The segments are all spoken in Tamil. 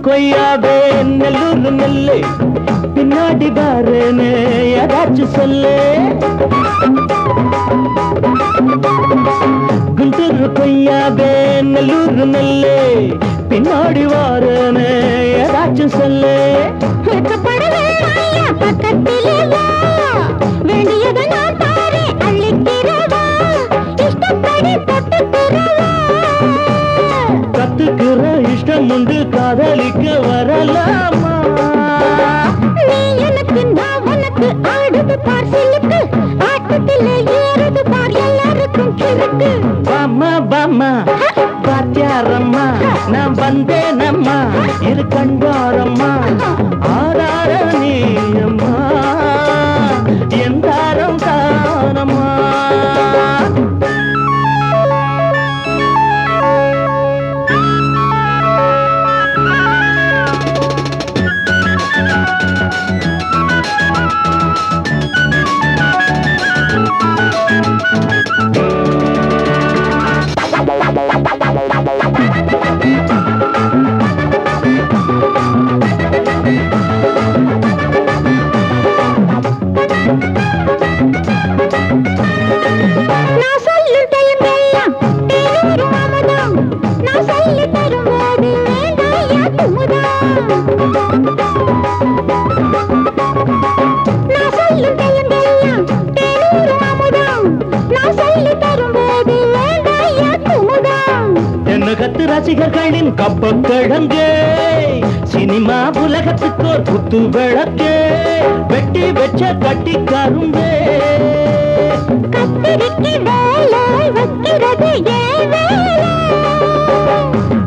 கொய்யாவே நெல்லூர் நெல்லு பின்னாடி பாருன்னு ஏதாச்சும் சொல்லு குண்டூர் கொய்யாவே நல்லூர் நெல்லே பின்னாடி வாரனே ஏதாச்சும் சொல்லு பக்கத்திலே வா வேண்டியதை நான் தாரே அள்ளிக்கிறவா இஷ்டப்படி தொட்டுக்கிறவா கத்துக்கிற இஷ்டம் உண்டு காதலிக்க வரலாமா நீ எனக்கு நான் உனக்கு ஆடுது பார் சிலுக்கு ஆட்டத்திலே ஏறுது பார் எல்லாருக்கும் கிறுக்கு பாமா பாமா பாத்தியாரம்மா நான் வந்தேனம்மா இரு கண்டாரம்மா ஆதார நீயம்மா எந்தாரம் தானம்மா நான் சொல்லும் தெலுங்கெல்லாம் தேனூரும் அமுதம் நான் சொல்லி தரும்போது வேண்டாயா குமுதம் நான் சொல்லும் தெலுங்கெல்லாம் தேனூரும் அமுதம் நான் சொல்லி தரும்போது வேண்டாயா குமுதம் என்ன கத்து ரசிகர்களின் கப்ப கிழங்கே சினிமா உலகத்துக்கோர் குத்து விளக்கே வெட்டி வச்ச கட்டி கரும்பே கத்திரிக்கு வேலை வைக்கிறது ஏன் வேலை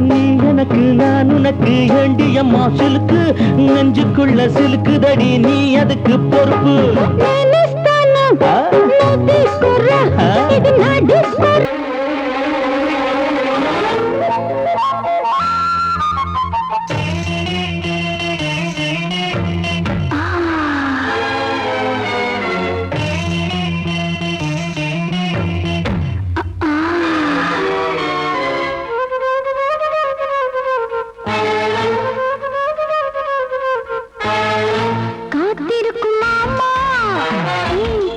நீ எனக்கு நான் உனக்கு ஏண்டியம்மா சிலுக்கு நெஞ்சுக்குள்ள சிலுக்குதடி நீ அதுக்கு பொறுப்பு నేనిస్తాను నువ్వు తీసుకురా ఇది నా డిస్కోర్ காத்திருக்கும் மாமா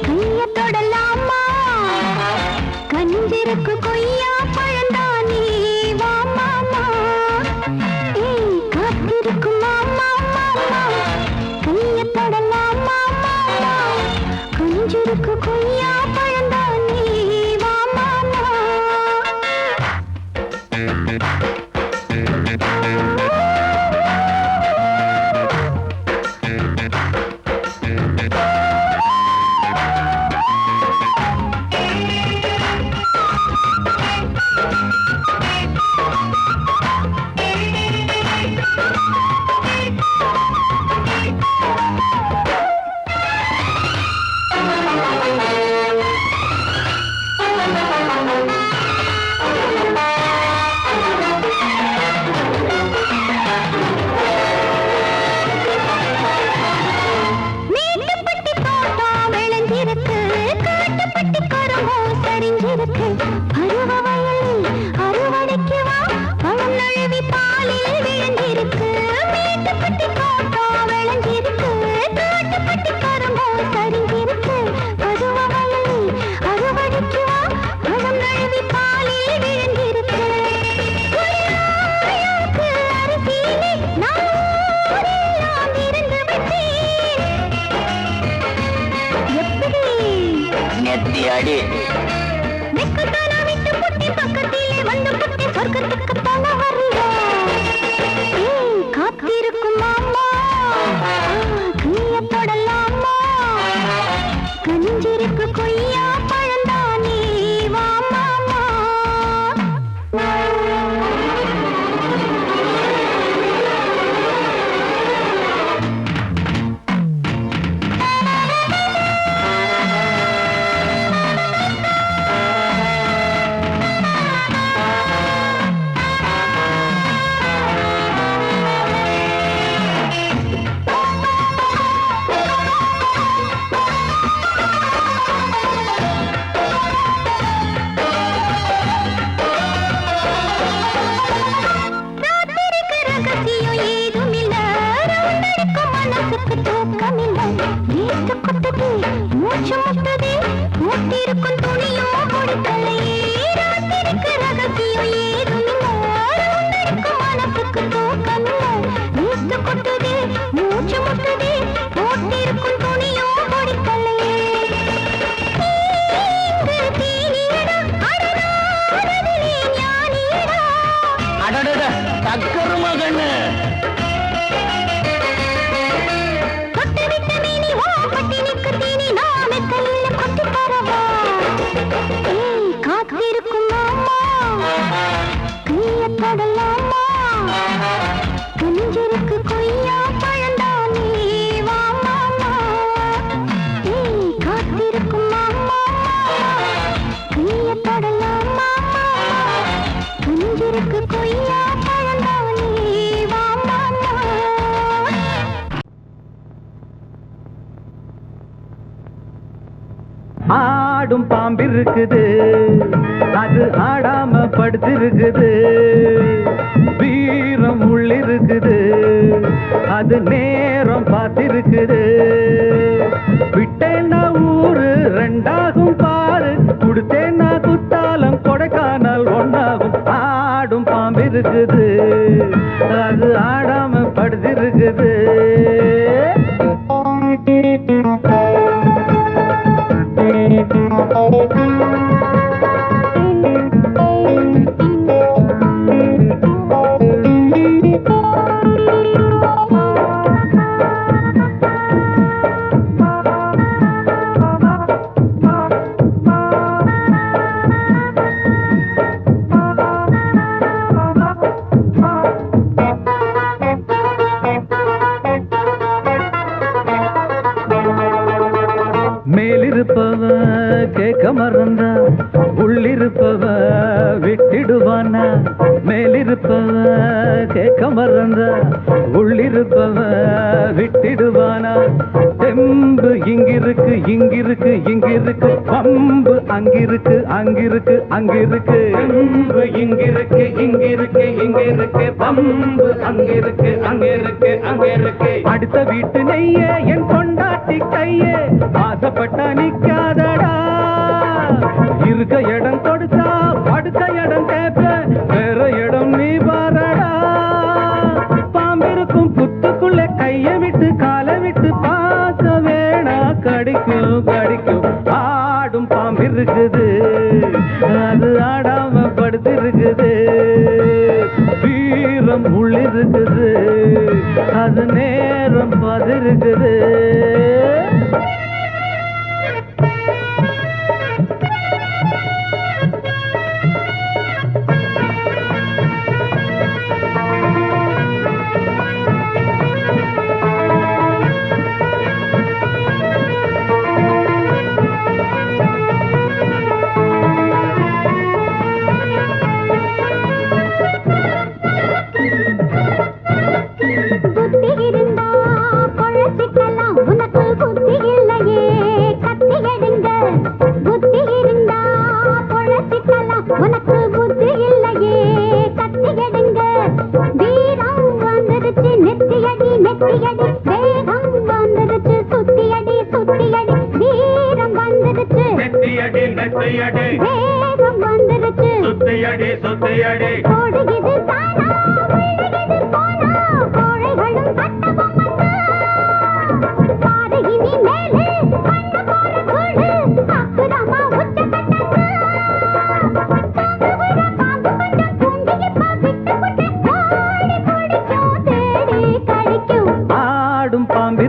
கைய தொடலாமா கஞ்சிருக்கு கொய்யா பழந்தானே வா மாமா காத்திருக்கும் மாமா மாமா கைய தொடலாமா மாமா கஞ்சிருக்கு கொய்யா பழந்தானே வா மாமா மேட்டுப்பட்டி தோட்டா விளைஞ்சிருக்கு காட்டுப்பட்டி கரும்போ சரிஞ்சிருக்கு பருவ வயல் அறுவடைக்கு வா பழம் நழுவி பாலில் விழுந்திருக்கு மேட்டுப்பட்டி தோட்டா விளைஞ்சிருக்கு காட்டுப்பட்டி கரும்போ சரிஞ்சிருக்கு பருவ வயல் அறுவடைக்கு வா பழம் நழுவி பாலில் விழுந்திருக்கு குடியாருக்கு அரிசியிலே நான் ஊரெல்லாம் இருந்து வச்சேன் எப்படி நெத்தி அடி வெக்கத்தானா விட்டு புட்டி பக்கத்திலே வந்து புட்டி சொர்க்கத்துக்கு தான வரல காத்திருக்கும் மாமா கைய தொடலாமா கஞ்சிருக்கு கொய்யா பழந்தானே வா மாமா கண்ணு கொட்டு விட்ட மீனி வா பட்டினிக்கு தீனி நாமே கையில கொட்டி தரவா ஏய் காத்திருக்கும் மாமா நீய தொடலாமா குஞ்சிருக்கு கொய்யா பழந்தா நீ வா மாமா ஏய் காத்திருக்கும் மாமா நீய தொடலாமா குஞ்சிருக்கு கொய்யா பழந்தா நீ வா மாமா ஆடும் பாம்பிருக்குது அது ஆடாம படுத்திருக்குது வீரம் உள்ளிருக்குது அது நேரம் பார்த்திருக்குது விட்டேன்னா ஊரு ரெண்டாகும் பாரு கொடுத்தேன்னா குத்தாலம் கொடைக்கானல் ஒன்னாகும் ஆடும் பாம்பிருக்குது அது ஆடாம படுத்திருக்குது மேலிருப்பவ கேட்க மறந்தா உள்ளிருப்பவ விட்டிடுவானா மேலிருப்பவ கேட்க மறந்தா உள்ளிருப்பவ விட்டிடுவானா தெம்பு இங்கிருக்கு இங்கிருக்கு இங்கிருக்கு பம்பு அங்கிருக்கு அங்கிருக்கு அங்கிருக்கு தெம்பு இங்கிருக்கு இங்கிருக்கு இங்கிருக்கு பம்பு அங்கிருக்கு அங்கிருக்கு அங்கிருக்கு அடுத்த வீட்டு நெய்ய என் கொண்டாட்டி கையே ஆசைப்பட்டா நிக்காதடா இருக்க இடம் கொடுத்தா படுக்க இடம் கேட்ப வேற இடம் நீ பாரடா பாம்பிருக்கும் புத்துக்குள்ள கைய விட்டு காலை விட்டு பார்க்க வேணா கடிக்கும் கடிக்கும் ஆடும் பாம்பிருக்குது அது ஆடாம படுத்திருக்குது வீரம் உள்ளிருக்குது அது நேரம் பதிருக்குது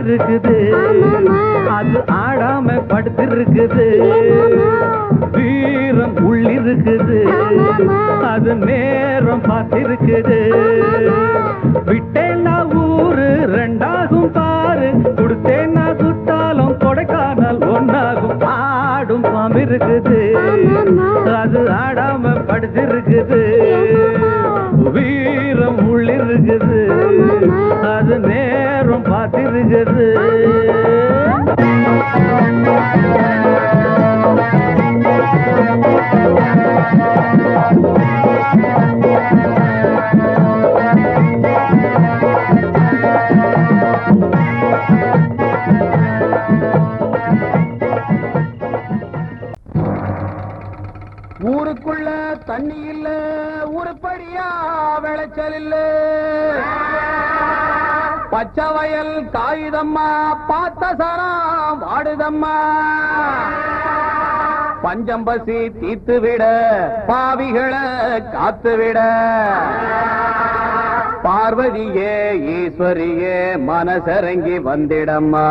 இருக்குது அது ஆடாம படுத்திருக்குது வீரம் உள்ளிருக்குது அது நேரம் பார்த்திருக்குது விட்டேன்னா ஊரு ரெண்டாகும் பாரு கொடுத்தேன்னா குத்தாலும் கொடைக்கானல் ஒன்னாகும் ஆடும் பாம்பு இருக்குது அது ஆடாம படுத்திருக்குது வீரம் உள்ளிருக்குது அது நேரம் பார்த்திருக்குது ஊருக்குள்ள தண்ணி இல்ல ஊருப்படியா விளைச்சல் இல்ல பச்சை வயல் காயுதம்மா பார்த்த சரம் வாடுதம்மா பஞ்சம் பசி தீர்த்து விட பாவிகளை காத்து விட பார்வதியே ஈஸ்வரியே மனசரங்கி வந்திடம்மா.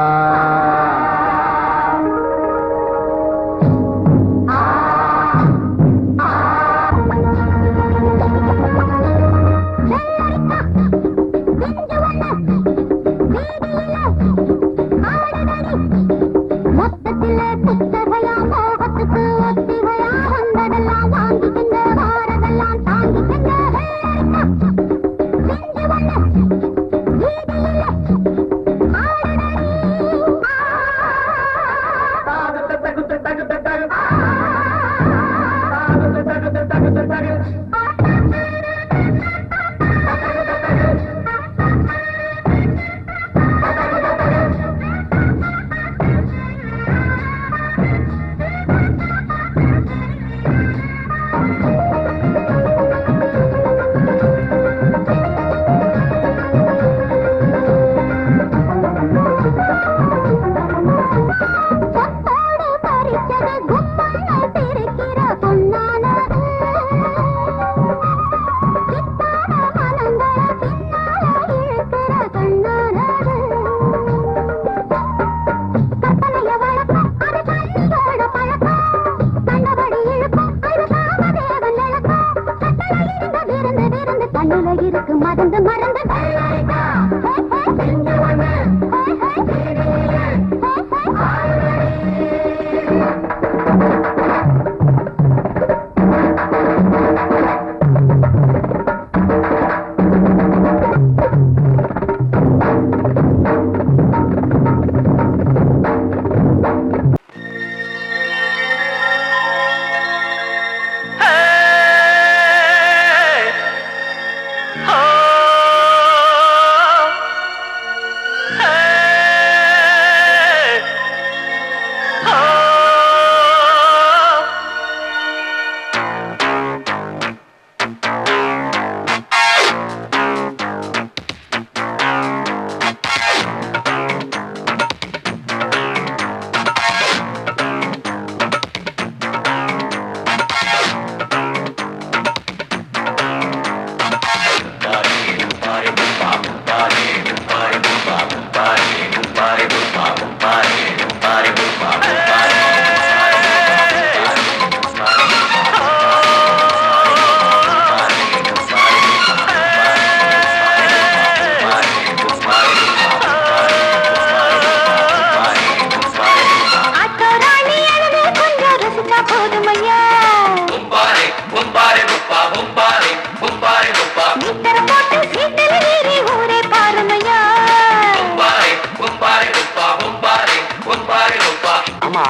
மறந்து மறந்து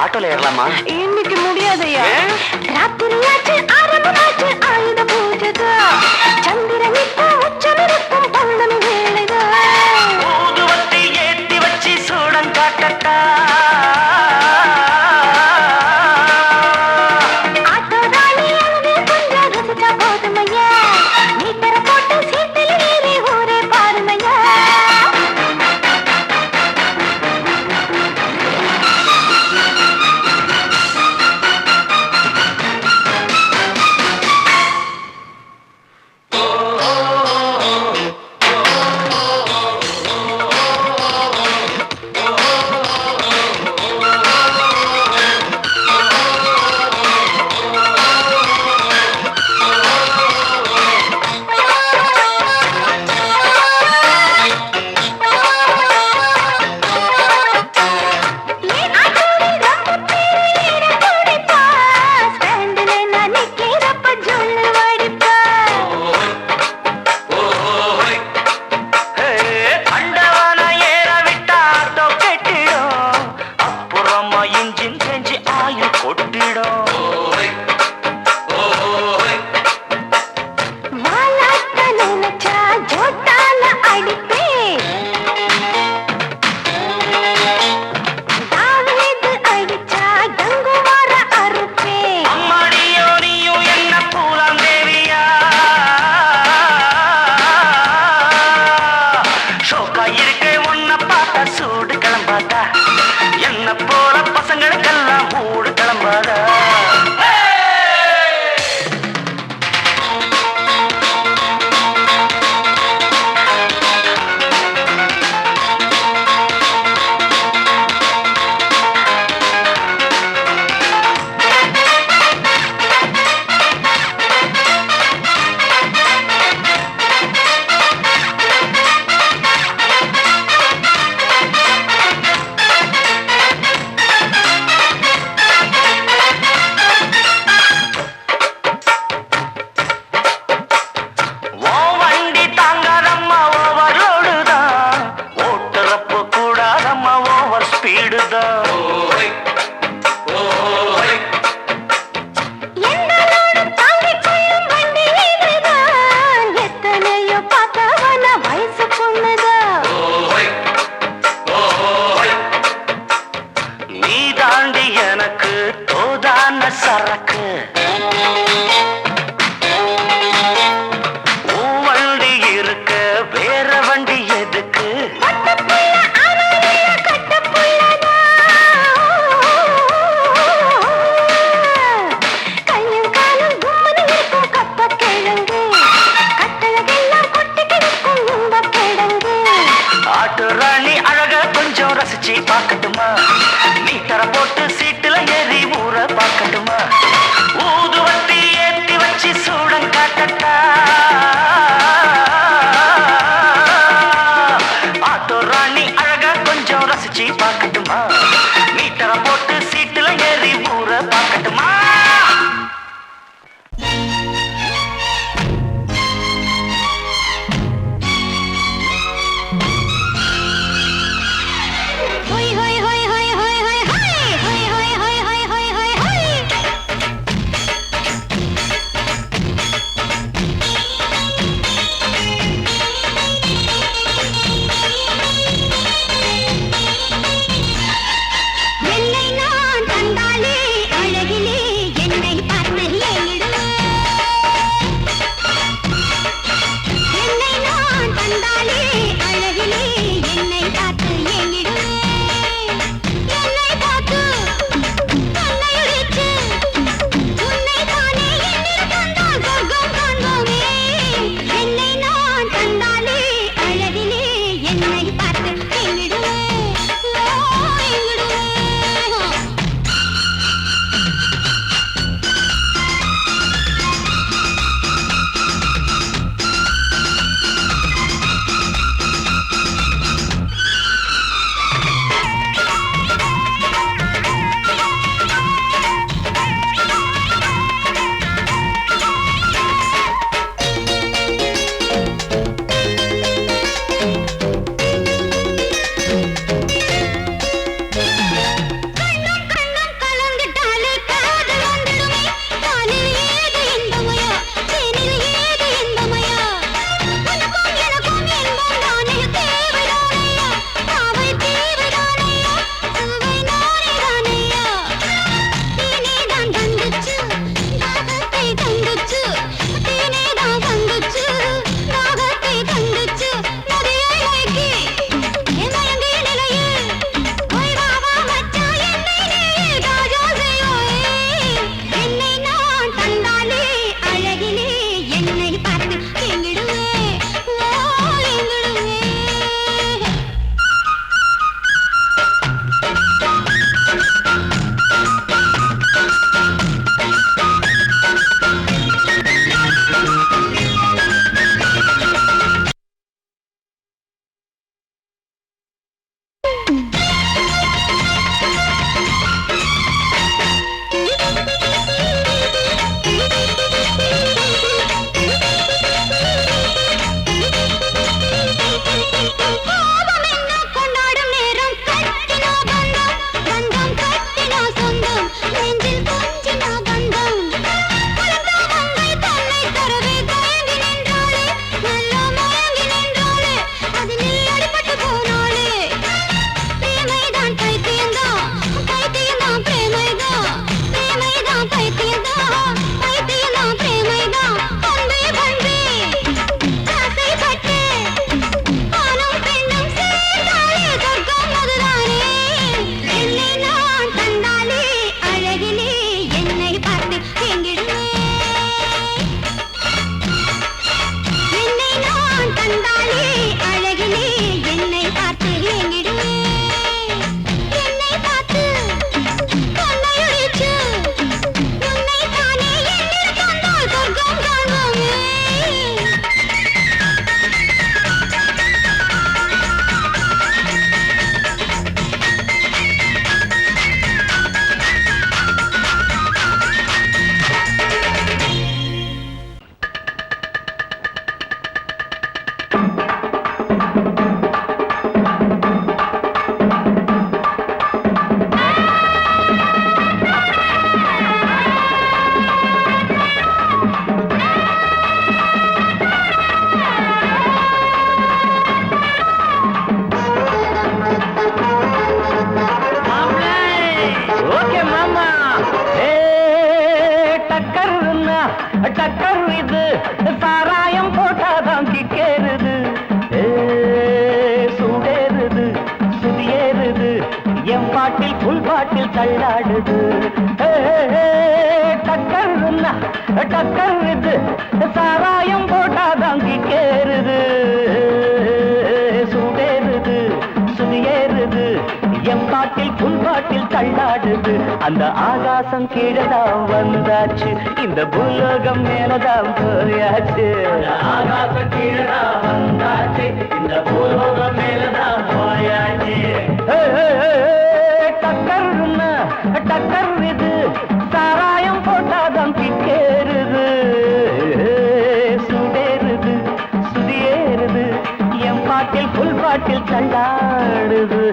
ஆட்டோல ஏறலாமா? இன்னைக்கு முடியாதையா, ராத்திரியாச்சு ஆரம்பமாச்சு ஆயுத பூஜைதா, சந்திரன் இப்போ உச்சமிருக்கும் பௌர்ணமி வேளைதா, ஊதுவத்தி ஏத்தி வச்சு சூடம் காட்டட்டா, ஆட்டோ ராணியானது கொஞ்சம் ரசிச்சா போதுமையா, மீட்டர போட்டு சீட்டில் ஏறி ஊரே பாருமையா. ராணி அழக கொஞ்சம் ரசிச்சு பார்க்கட்டுமா மீட்டரை போட்டு சீட்டுல ஏறி ஊற பார்க்கட்டுமா ஊதுவத்தி ஏத்தி வச்சு சூடம் காட்டட்டா ஆட்டோ ராணி அழக கொஞ்சம் ரசிச்சு பார்க்கட்டுமா மீட்டரை போட்டு சீட்டுல ஏறி ஊற பார்க்கட்டுமா டக்கர் இது சாராயம் போட்டாதான் கிக்கேறுது சூடேறுது சுதியேறுது என் பாட்டில் புல் பாட்டில் தள்ளாடுது டக்கர் இது சாராயம் போட்டாதான் கிக்கேறுது சூடேறுது அந்த ஆகாசம் கீழதான் வந்தாச்சு இந்த பூலோகம் மேலதான் போயாச்சு ஆகாசம் கீழதான் வந்தாச்சு இந்த பூலோகம் மேலதான் போயாச்சு டக்கர்னா டக்கர் இது சாராயம் போட்டாதான் கிக்கேறுது சுடேறுது சுதியேறுது என் பாட்டில் புல் பாட்டில் தள்ளாடுது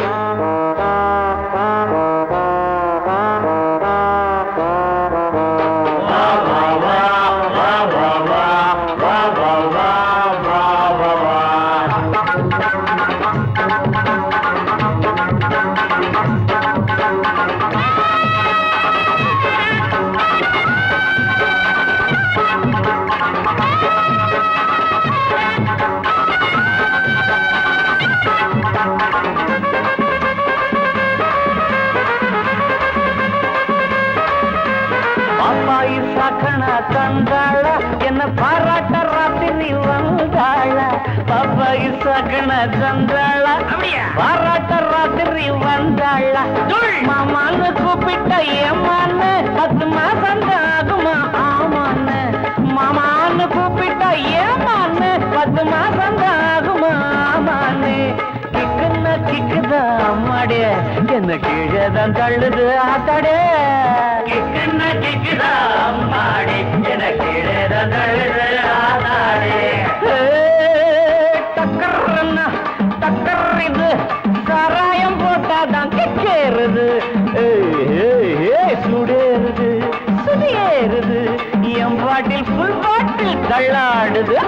தந்தாள என்ன பாராட்ட ராத்திரி வந்தாள பாப்பாயி சகன தந்தாள பாராட்ட ராத்திரி வந்தாள மாமான்னு கூப்பிட்ட ஏமான்னு 10 மாசம் ஆகுமா ஆமான்னு மாமான்னு கூப்பிட்ட ஏமான்னு 10 மாசம் ஆகுமா ஆமான்னு கிக்குன்னா கிக்குதா அம்மாடே என்ன கீழேதான் தள்ளுது ஆத்தாடே கிக்குன்னா கிக்குதா அம்மாடே என்ன கீழேதான் தள்ளுது ஆத்தாடே டக்கர்னா டக்கர் இது சாராயம் போட்டாதான் கிக்கேறுது சுடேறுது சுதியேறுது என் பாட்டில் புல் பாட்டில் தள்ளாடுது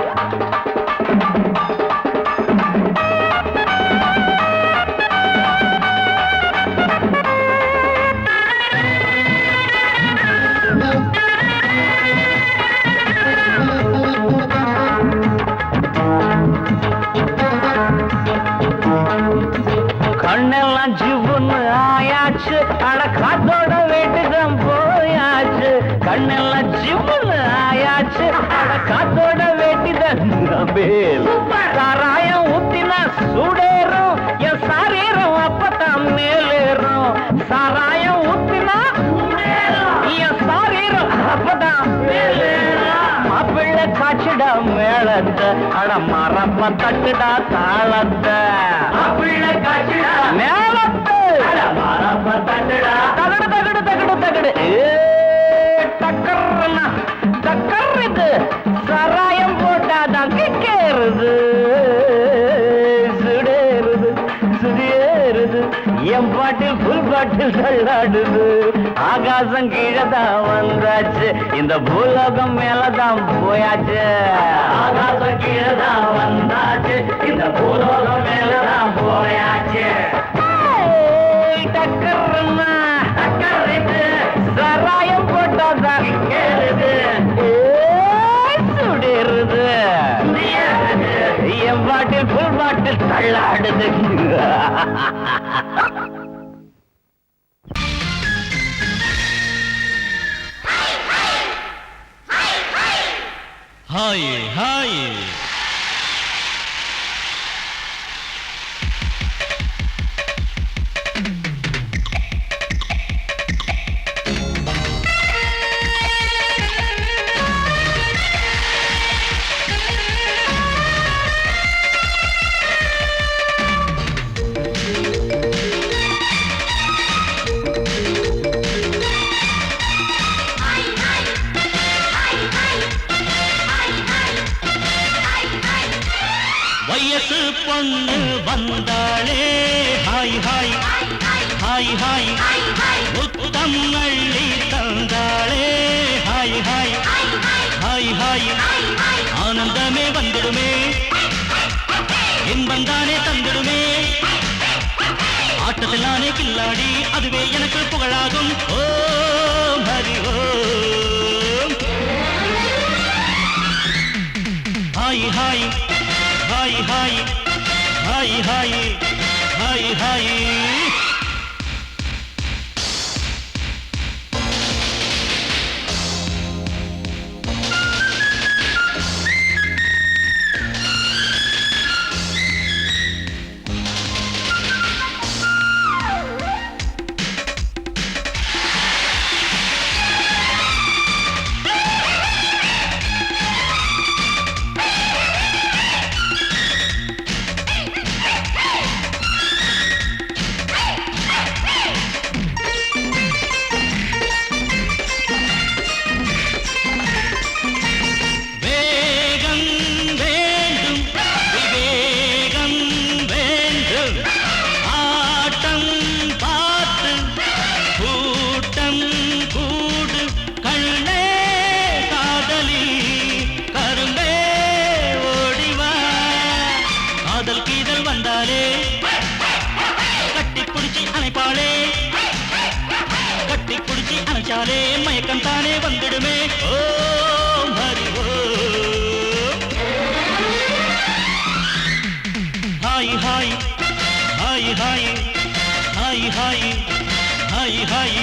கண்ணெல்லாம் ஜிவுன்னு ஆயாச்சு அட காத்தோட வீட்டுதான் போயாச்சு கண்ணெல்லாம் ஜிவுன்னு ஆயாச்சு அட காத்தோட வேட்டிதான் சாராயம் ஊத்தினா சூடேறும் என் சாரீரம் அப்பதான் மேலேறும் சாராயம் ஊத்தினா என் சாரீரம் அப்பதான் மாப்பிள்ளை காய்ச்சிடா மேளத்தை அட மரப்ப தட்டுடா தாளத்தை மாப்பிள்ளை காய்ச்சிடா மேளத்தை மரப்ப தட்டுடா தகடு தகடு தகடு தகடு டக்கர்னா டக்கர் இது சாராயம் போட்டாதான் கிக்கேறுது சுடேறுது சுதியேறுது என் பாட்டில் புல் பாட்டில் தள்ளாடுது ஆகாசம் கீழதான் வந்தாச்சு இந்த பூலோகம் மேலதான் போயாச்சு ஆகாசம் கீழதான் வந்தாச்சு இந்த பூலோகம் மேலதான் போயாச்சு டக்கர்னா டக்கர் இது சாராயம் போட்டாதான் கிக்கேறுது சுடேறுது என் பாட்டில் புல் பாட்டில் தள்ளாடுது ஹாய் ஹாய் வயசு பொண்ணு வந்தாளே ஹாய் ஹாய் ஹாய் ஹாய் முத்தம் அள்ளி தந்தாளே ஹாய் ஹாய் ஹாய் ஹாய் ஆனந்தமே வந்துடுமே இன்பந்தானே தந்திடுமே ஆட்டத்தில் நானே கில்லாடி அதுவே எனக்கு புகழாகும் Om Hari Om hi hi hi hi hi hi hi hi பைகள் வந்தாலே கட்டி பிடிச்சி அணைப்பாளே கட்டி பிடிச்சி அணைச்சாலே மயக்கம் தானே வந்துடுமே ஓ ஹரி ஓ hi hi hi hi hi hi hi hi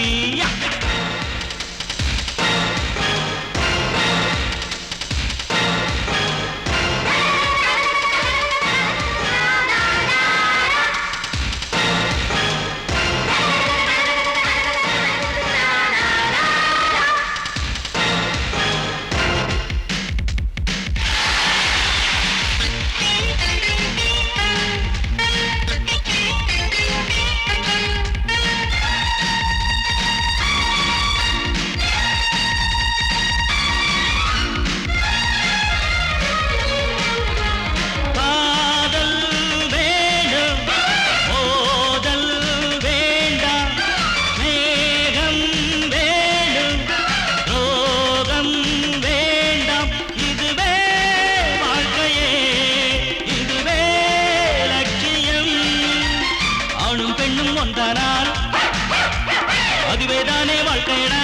அதுவேதானே வாழ்க்கையடா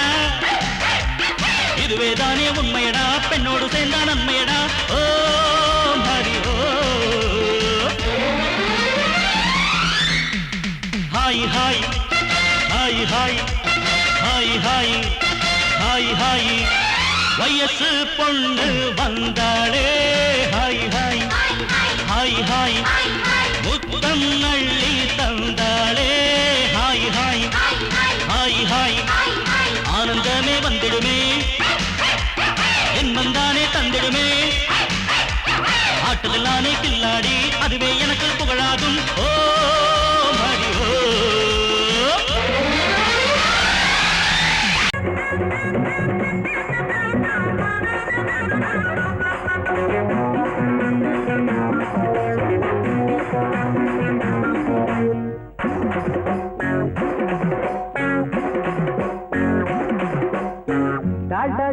இதுவேதானே உண்மையடா பெண்ணோடு சேர்ந்தா நன்மையடா ஓ ஹரி ஓ hi hi hi hi hi hi hi hi வயசு பொண்ணு வந்தாளே ஹாய் ஹாய் ஹாய் ஹாய் முத்தம் அள்ளி தந்தாளே ஹாய் ஹாய் ஹாய் ஹாய் ஆனந்தமே வந்திடுமே என் வந்தானே தந்திடுமே ஆட்டுதலானே கில்லாடி அதுவே எனக்கு புகழாகும் ஓ ஹரி ஓ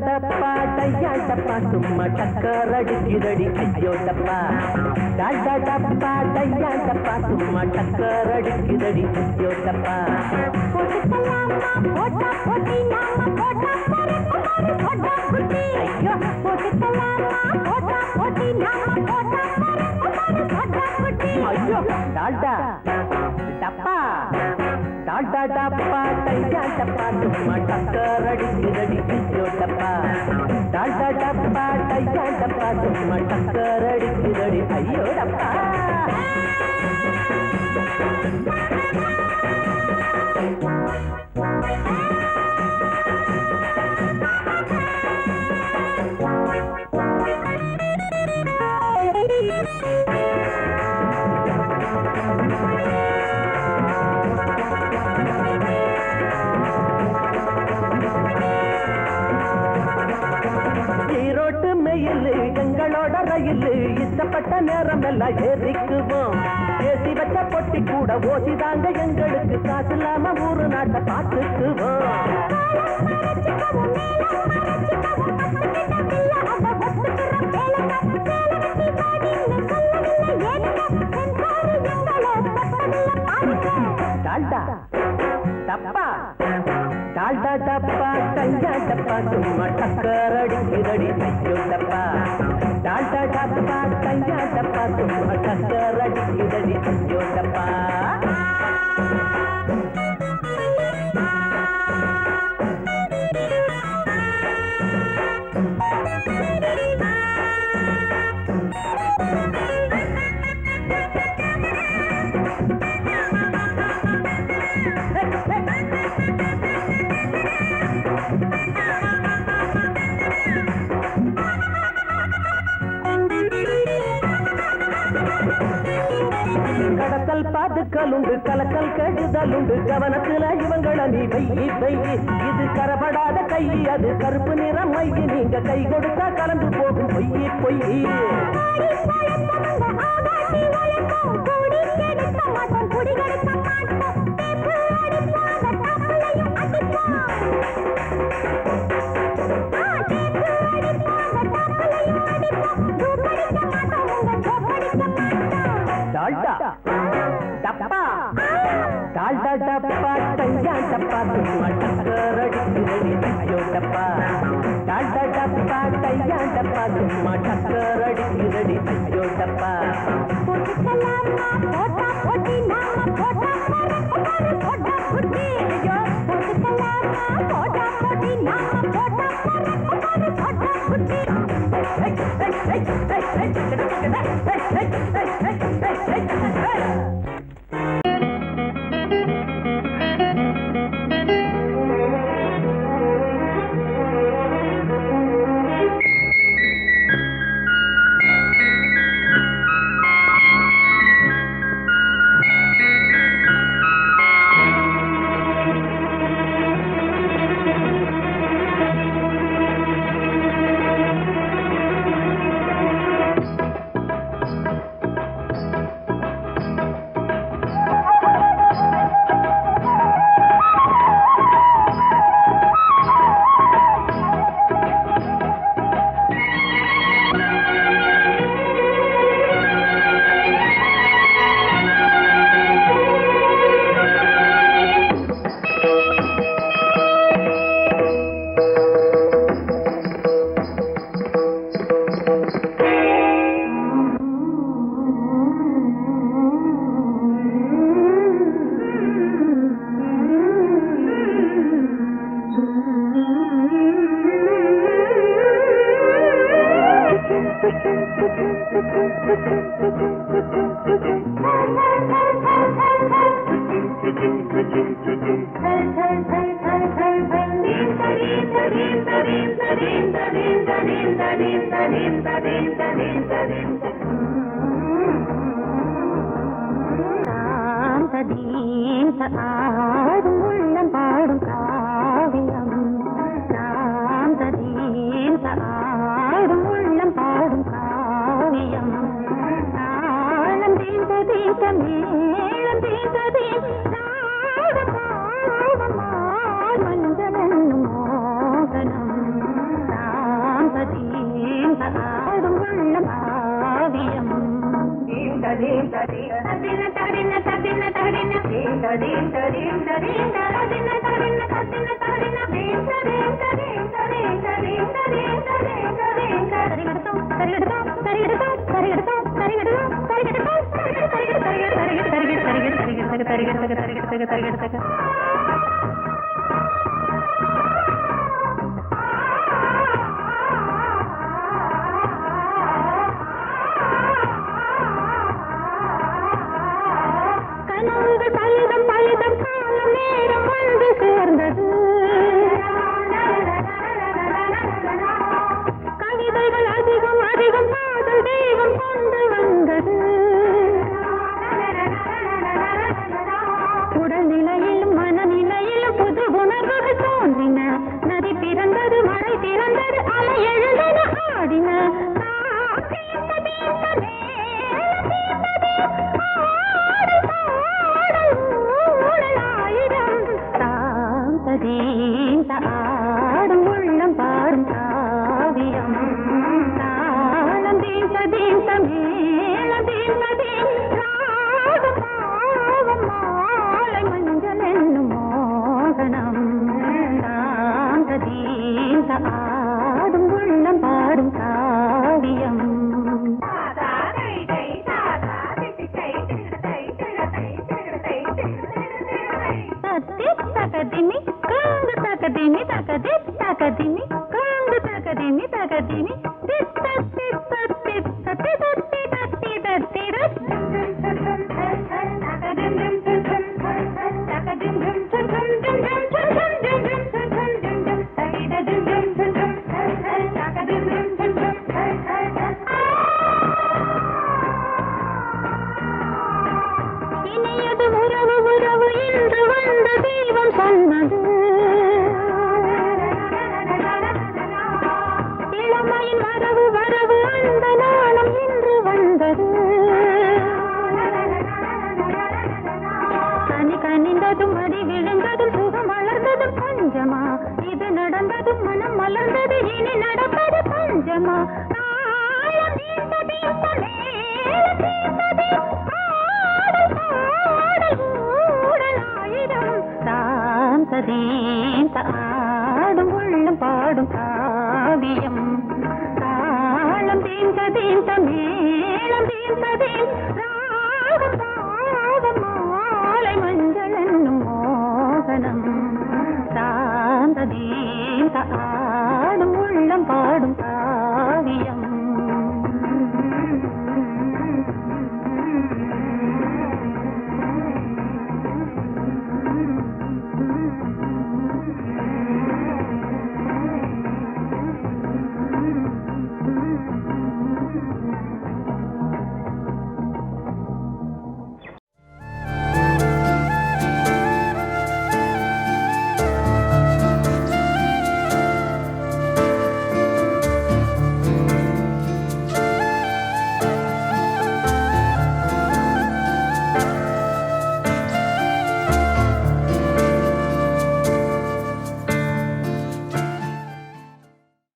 டப்பா டையா டப்பா சும்மா டக்கர் அடிக்குதடி ஐயோ டப்பா டாடா டப்பா டையா டப்பா சும்மா டக்கர் அடிக்குதடி ஐயோ டப்பா போட்டா போட்டி நாம போட்டா போட்டு போட்டா குட்டி ஐயோ போட்டுக்கலாமா போட்டா போட்டி நாம போட்டா போட்டா குட்டி ஐயோ டாடா டப்பா டாடா டப்பா டையா டப்பா சும்மா டக்கர் அடிக்குதடி ஐயோ டப்பா டாடா டப்பா டையா டப்பா சும்மா டக்கர் அடிக்குதடி ஐயோ டப்பா ஈரோட்டு மெயிலு எங்களோட ரயிலு இஷ்டப்பட்ட நேரம் எல்லாம் ஏறிக்குவோம் ஏசி வச்ச பொட்டி கூட ஓசிதாங்க எங்களுக்கு காசு இல்லாம ஊரு நாட்டை பார்த்துக்குவோம் டால்டா டப்பா டால்டா டப்பா டையா டப்பா சும்மா டக்கர் அடிக்குதடி ஐயோ டப்பா டால்டா டப்பா டையா டப்பா சும்மா டக்கர் அடிக்குதடி ஐயோ டப்பா கடத்தல் பாதுக்கலுண்டு கலக்கல் கெடுதலுண்டு கவனத்துல இவங்கள நீ வெயி வெயி இது கரபடாத கை அது கருப்பு நிறம் மையி நீங்க கை கொடுத்தா கலந்து போகும் பொய்யி பொய்யி டால்டா டப்பா டால்டா டப்பா டையா டப்பா சும்மா டக்கர் அடிக்குதடி ஐயோ டப்பா டால்டா டப்பா டையா டப்பா சும்மா டக்கர் அடிக்குதடி ஐயோ டப்பா போட்டுக்கலாமா போட்டா போட்டி நாம போட்டா பாரு போட்டா குட்டி ஐயோ போட்டுக்கலாமா போட்டா போட்டி நாம போட்டா பாரு போட்டா குட்டி ஆடும் உள்ளம் பாடும் காவியம் ஆடும் உள்ளம் பாடும் காவியம் தாளம் தீந்த தீந்த மேளம் தீந்த தீந்த மஞ்சவென்னும் மோகனம் ஆடும் உள்ளம் காவியம் ஆடும் உள்ளம் பாடும் காவியம் தாளம் தீந்த தீந்த மேளம் தீந்த தீந்த மாலை மஞ்சள் என்னும் மோகனம் தாந்த தீந்த ஆடும் உள்ளம் பாடும் காவியம் takadimi kangu takadimi takadi takadimi kangu takadimi takadimi titta titta titta titta titta titta இனியது உறவு உறவு இன்று வந்த தெய்வம் சொன்னது இளமையின் வரவு வரவு அந்த நாளும் இன்று வந்தது கனி கனிந்ததும் அடி விழுந்ததும் சுகம் வளர்ந்ததும் பஞ்சமா இது நடந்ததும் மனம் மலர்ந்தது இனி நடப்பது பஞ்சமா தாளம் தீர்த்ததே தீந்த ஆடும் உள்ளம் பாடும் காவியம் தாளம் தீந்த மேளம் தீந்த